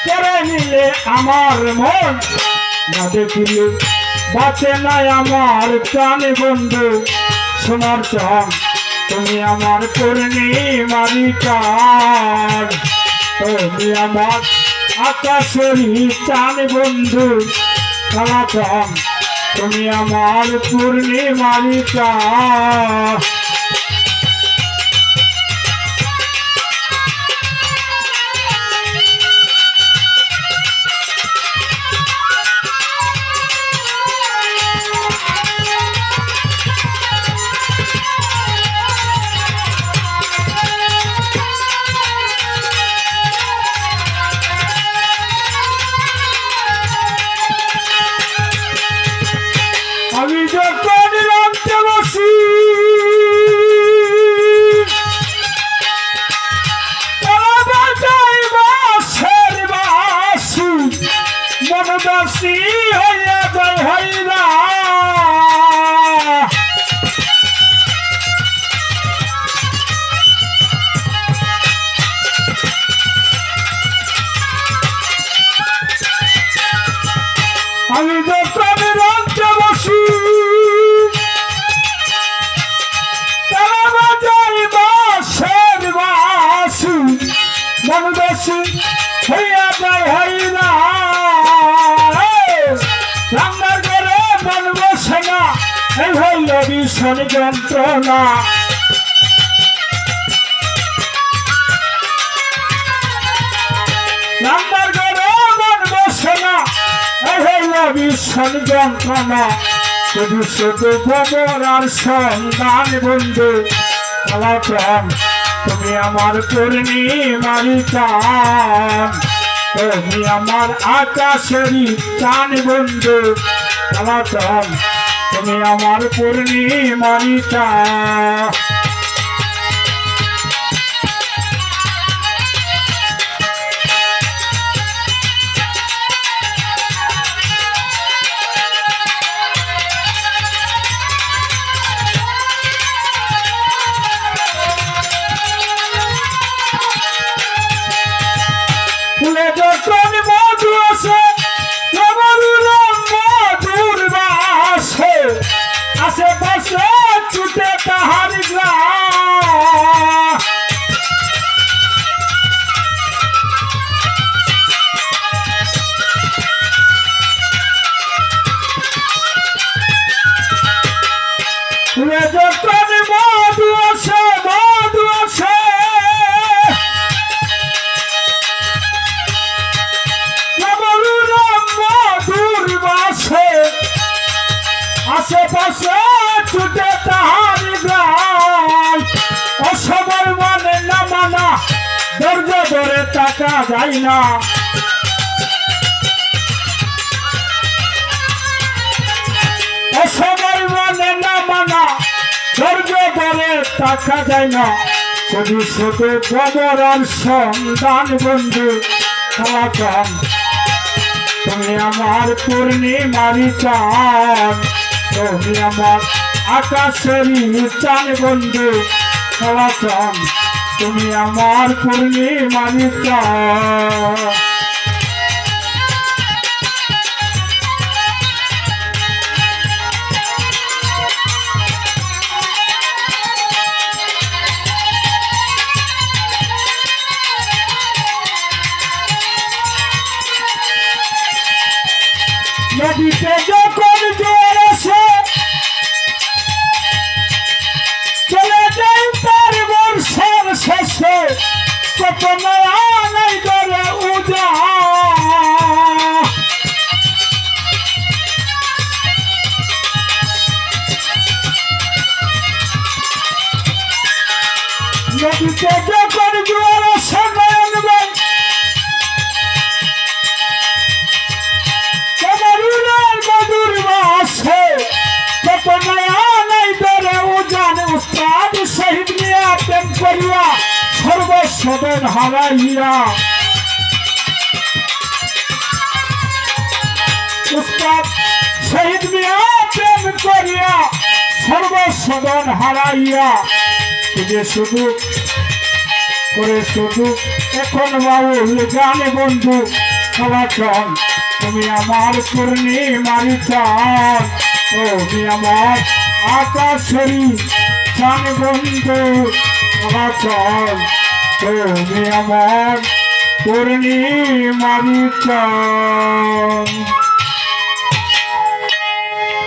কেড়ে নিলে আমার মন, না দেখিলে বাঁচে নাই আমার প্রাণ বন্ধু। সোনার চাঁদ তুমি আমার পূর্ণিমারি চাঁদ, তুমি আমার আকাশেরই চাঁদ বন্ধু। সোনার চাঁদ তুমি আমার পূর্ণিমারি চাঁদ। আমি যখন রামতে বসি মনবাসী হইয়া যায় হইরা। আমি যখন রামতে বসি মনবাসী হইয়া যায় হইরা। রান্নার ঘরে মন বসে না, এই হইল ভীষণ যন্ত্রণা। রান্নার ঘরে মন বসে না, এই হইল ভীষণ যন্ত্রণা। শুধু শুধু খবর আর সন্ধান বন্ধু। আমার প্রাণ তুমি আমার পূর্ণিমারি চাঁদ, তুমি আমার আকাশেরই চাঁদ বন্ধু। আমার প্রাণ তুমি আমার পূর্ণিমারি চাঁদ। ফুলে যখন মধু আসে, মধুর বাসে, আশেপাশে ছুটে তাহার গ্রাম। ফুলে যখন মধু আসে, মধু আসে, আশেপাশে ছুটে তাহার গ্রাম। অসবার মানে না মানা, ধৈর্য ধরে টাকা যায় না। অসবার মানে না মানা, ধৈর্য ধরে টাকা যায় না। শুধু শুধু খবর আর সন্ধান বন্ধু। খালাকান তুমি আমার পূর্ণিমারি চাঁদ, তুমি আমার আকাশেরই চাঁদ বন্ধু। খালাকান তুমি আমার পূর্ণিমারি চাঁদ। নদীতে যখন জোয়ার আসে, চলে যাই তার বর্ষার শেষে। কত নয়া নাই ধরে উজা, নদীতে যখন জোয়ার আসে নয়ন ভাই, মধুর বাসে, কত নয়া নাই ধরে উজান। উস্তাদ শহীদ মিয়া প্রেম করিয়া সর্বস্বদন হারাইয়া, উস্তাদ শহীদ মিয়া প্রেম করিয়া সর্বস্বদন হারাইয়া। যে শুধু করে শুধু এখন বাউল গানে বন্ধু। সবাচন তুমি আমার পূর্ণিমারি চাঁদ তুমি আমার আকাশেরই চান বন্ধু সবাচন তুমি আমার পূর্ণিমারি চাঁদ।